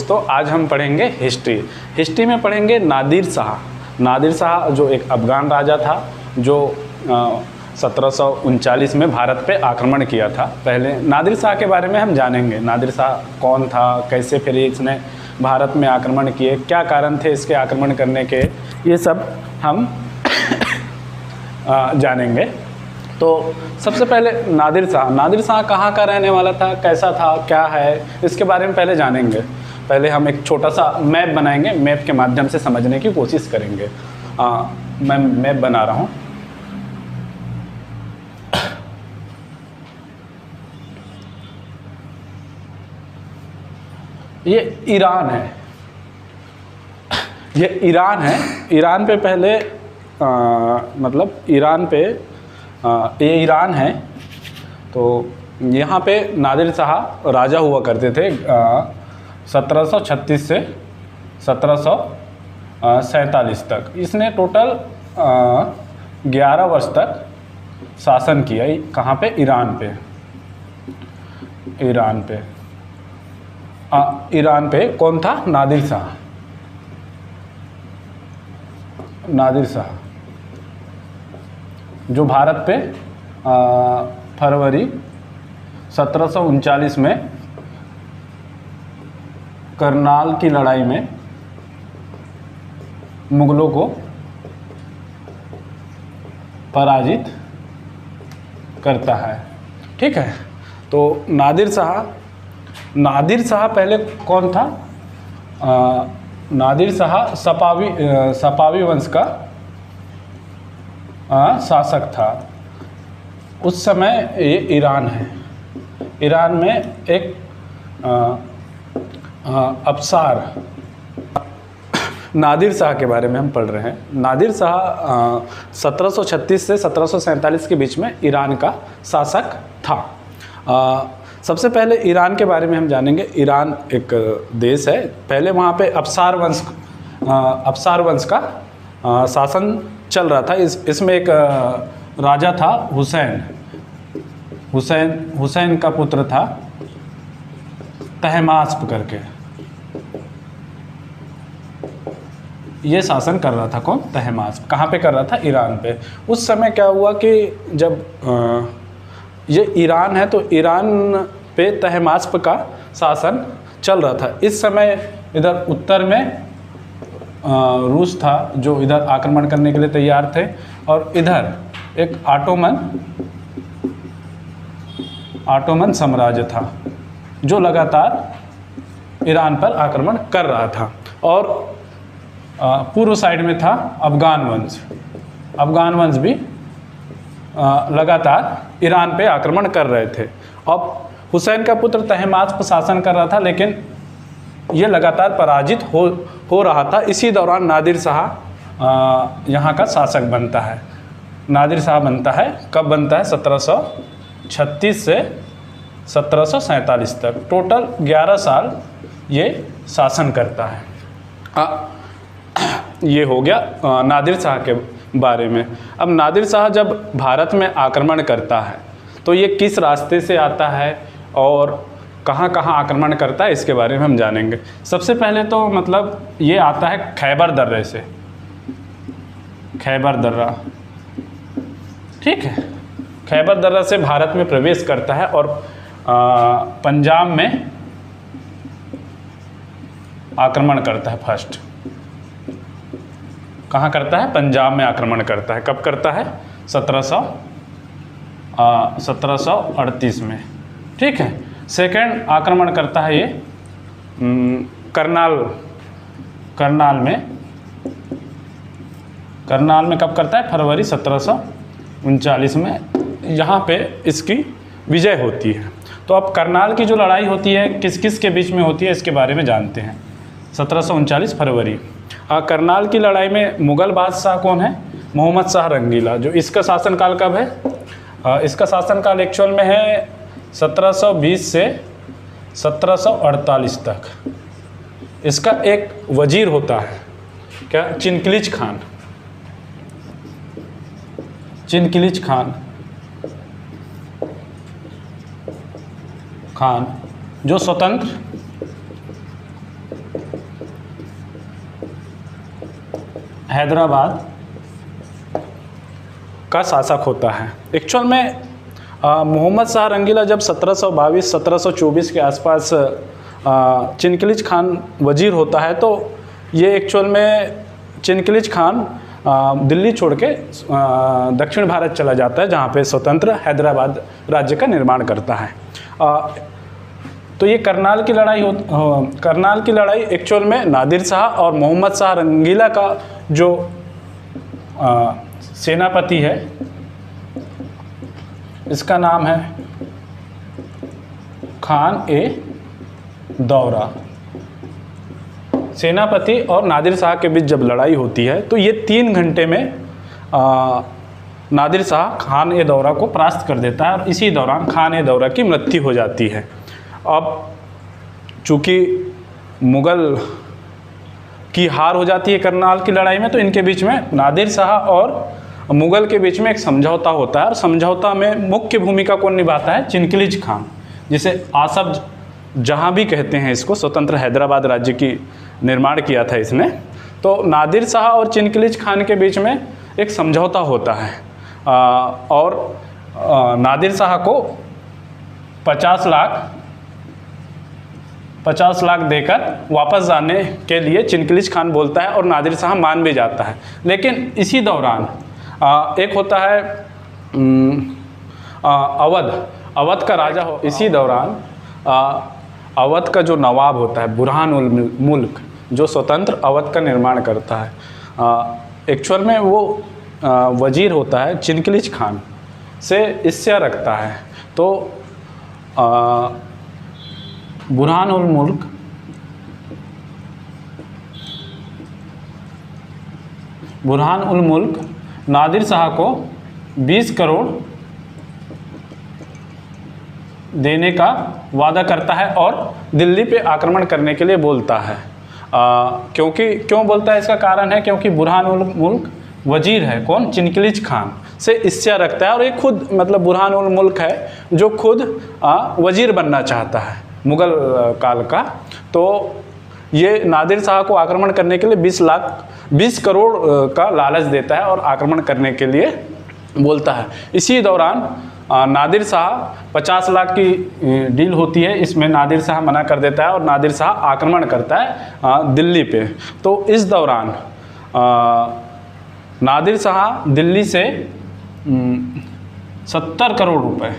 दोस्तों, आज हम पढ़ेंगे हिस्ट्री। हिस्ट्री में पढ़ेंगे नादिर शाह। नादिर शाह जो एक अफ़गान राजा था, जो 1739 में भारत पे आक्रमण किया था। पहले नादिर शाह के बारे में हम जानेंगे। नादिर शाह कौन था, कैसे फिर इसने भारत में आक्रमण किए, क्या कारण थे इसके आक्रमण करने के, ये सब हम जानेंगे। तो सबसे पहले नादिर शाह कहाँ का रहने वाला था, कैसा था, क्या है, इसके बारे में पहले जानेंगे। पहले हम एक छोटा सा मैप बनाएंगे, मैप के माध्यम से समझने की कोशिश करेंगे। मैं मैप बना रहा हूँ। ये ईरान है, ये ईरान है। ईरान पे पहले मतलब ईरान पे ये ईरान है। तो यहाँ पे नादिर शाह राजा हुआ करते थे 1736 से 1747 तक। इसने टोटल 11 वर्ष तक शासन किया। कहाँ पे? ईरान पे। ईरान पे कौन था? नादिर शाह, जो भारत पे फरवरी 1739 में करनाल की लड़ाई में मुगलों को पराजित करता है। ठीक है। तो नादिर शाह पहले कौन था? नादिर शाह सपावी वंश का शासक था। उस समय ये ईरान है। ईरान में एक अफसार, नादिर शाह के बारे में हम पढ़ रहे हैं। नादिर शाह 1736 से 1747 के बीच में ईरान का शासक था। सबसे पहले ईरान के बारे में हम जानेंगे। ईरान एक देश है। पहले वहाँ पे अफसार वंश का शासन चल रहा था। इसमें एक राजा था हुसैन का पुत्र था तहमास्प करके। ये शासन कर रहा था कौन? तहमास्प। कहाँ पे कर रहा था? ईरान पे। उस समय क्या हुआ कि जब ये ईरान है तो ईरान पे तहमास्प का शासन चल रहा था। इस समय इधर उत्तर में रूस था, जो इधर आक्रमण करने के लिए तैयार थे, और इधर एक ऑटोमन साम्राज्य था, जो लगातार ईरान पर आक्रमण कर रहा था। और पूर्व साइड में था अफ़गान वंश भी लगातार ईरान पे आक्रमण कर रहे थे। अब हुसैन का पुत्र तहमास्प शासन कर रहा था, लेकिन ये लगातार पराजित हो रहा था। इसी दौरान नादिर शाह यहाँ का शासक बनता है। नादिर शाह बनता है, कब बनता है? 1736 से 1747 तक। टोटल 11 साल ये शासन करता है। ये हो गया नादिर शाह के बारे में। अब नादिर शाह जब भारत में आक्रमण करता है तो ये किस रास्ते से आता है और कहाँ कहाँ आक्रमण करता है, इसके बारे में हम जानेंगे। सबसे पहले तो मतलब ये आता है खैबर दर्रे से। खैबर दर्रा, ठीक है। खैबर दर्रा से भारत में प्रवेश करता है और पंजाब में आक्रमण करता है। फर्स्ट कहाँ करता है? पंजाब में आक्रमण करता है। कब करता है? 1738 में। ठीक है। सेकेंड आक्रमण करता है ये करनाल में कब करता है? फरवरी 1739 में। यहाँ पे इसकी विजय होती है। तो अब करनाल की जो लड़ाई होती है किस किस के बीच में होती है, इसके बारे में जानते हैं। 1739 फरवरी। करनाल की लड़ाई में मुग़ल बादशाह कौन है? मोहम्मद शाह रंगीला। जो इसका शासनकाल कब है? इसका शासनकाल एक्चुअल में है 1720 से 1748 तक। इसका एक वजीर होता है, क्या? चिनकिलिच खान, जो स्वतंत्र हैदराबाद का शासक होता है। एक्चुअल में मोहम्मद शाह रंगीला जब 1722-1724 के आसपास चिनकिलिज खान वजीर होता है, तो ये एक्चुअल में चिनकिलिज खान दिल्ली छोड़ के दक्षिण भारत चला जाता है, जहाँ पे स्वतंत्र हैदराबाद राज्य का निर्माण करता है। तो ये करनाल की लड़ाई एक्चुअल में नादिर शाह और मोहम्मद शाह रंगीला का जो सेनापति है, इसका नाम है खान ए दौरा। सेनापति और नादिर शाह के बीच जब लड़ाई होती है तो ये 3 घंटे में नादिर शाह खान ए दौरा को परास्त कर देता है और इसी दौरान खान ए दौरा की मृत्यु हो जाती है। अब चूँकि मुग़ल की हार हो जाती है करनाल की लड़ाई में, तो इनके बीच में नादिर शाह और मुग़ल के बीच में एक समझौता होता है और समझौता में मुख्य भूमिका कौन निभाता है? चिनकिलिज खान, जिसे आसफ जहाँ भी कहते हैं। इसको स्वतंत्र हैदराबाद राज्य की निर्माण किया था इसने। तो नादिर शाह और चिनकिलिज खान के बीच में एक समझौता होता है और नादिर शाह को 50 लाख देकर वापस जाने के लिए चिनकिलिज खान बोलता है और नादिर शाह मान भी जाता है। लेकिन इसी दौरान एक होता है अवध का राजा हो। इसी दौरान अवध का जो नवाब होता है बुरहान उल मुल्क, जो स्वतंत्र अवध का निर्माण करता है, एक्चुअल में वो वजीर होता है चिनकिलिज खान से ईर्ष्या रखता है। तो बुरहान उल मुल्क नादिर शाह को 20 करोड़ देने का वादा करता है और दिल्ली पे आक्रमण करने के लिए बोलता है। क्यों बोलता है? इसका कारण है क्योंकि बुरहान उल मुल्क वजीर है, कौन? चिनकिलिज खान से ईर्ष्या रखता है और ये खुद मतलब बुरहान उल मुल्क है जो खुद वजीर बनना चाहता है मुग़ल काल का। तो ये नादिर शाह को आक्रमण करने के लिए 20 करोड़ का लालच देता है और आक्रमण करने के लिए बोलता है। इसी दौरान नादिर शाह 50 लाख की डील होती है, इसमें नादिर शाह मना कर देता है और नादिर शाह आक्रमण करता है दिल्ली पे। तो इस दौरान नादिर शाह दिल्ली से 70 करोड़ रुपए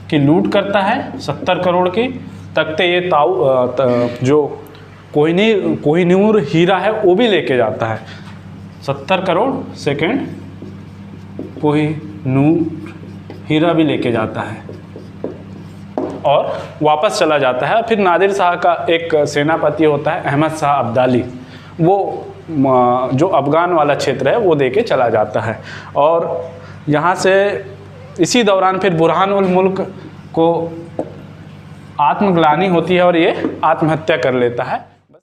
की लूट करता है। 70 करोड़ की तख्ते ये जो कोहिनूर हीरा है वो भी लेके जाता है। 70 करोड़ सेकेंड कोहिनूर हीरा भी लेके जाता है और वापस चला जाता है। फिर नादिर शाह का एक सेनापति होता है अहमद शाह अब्दाली, वो जो अफ़गान वाला क्षेत्र है वो देके चला जाता है। और यहाँ से इसी दौरान फिर बुरहान उल मुल्क को आत्मग्लानि होती है और ये आत्महत्या कर लेता है।